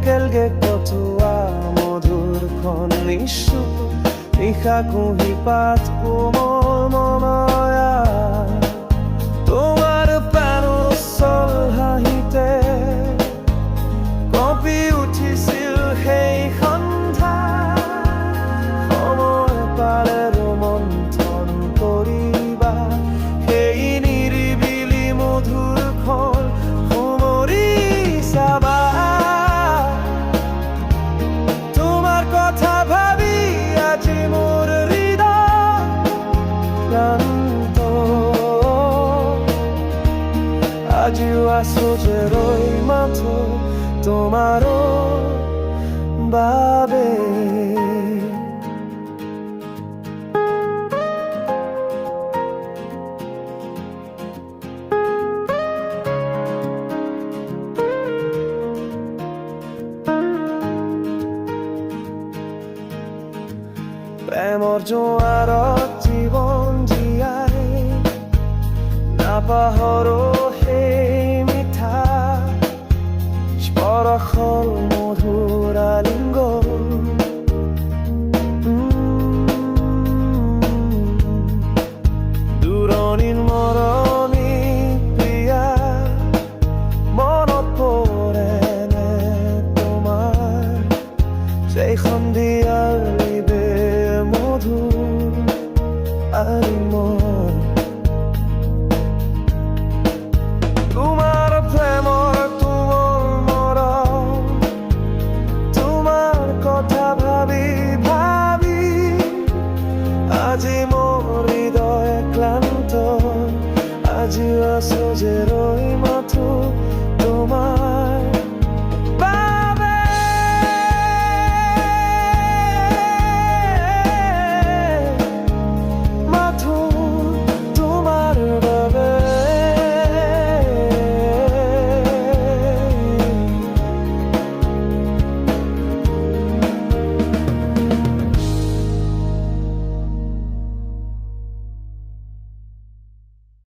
একেলগে কটোৱা মধুৰ ক্ষণ নিশ্চুপ নিশা কুঁহি পাত কোমল মনয়া তোমাৰ প্ৰাণোচ্ছল হাঁহিতে কঁপি উঠিছিল সেই সন্ধ্যা সময় পালে ৰোমন্থন কৰিবা সেই নিৰিবিলি মধুৰ ক্ষণ সুমৰি চাবা তোমাৰ কথা ভাবি আজি মোৰ হৃদয় ক্লান্ত আজিও আছো যে ৰৈ মাথো তোমাৰো বাবে প্ৰেমৰ জোৱাৰত জীৱন জীয়াই নাপাহৰো সেই মিঠা স্পৰ্শৰ মধুৰ আলিংগন দূৰণিৰ মৰমী প্ৰিয়া মনত পৰেনে তোমাৰ সেই সন্ধিয়া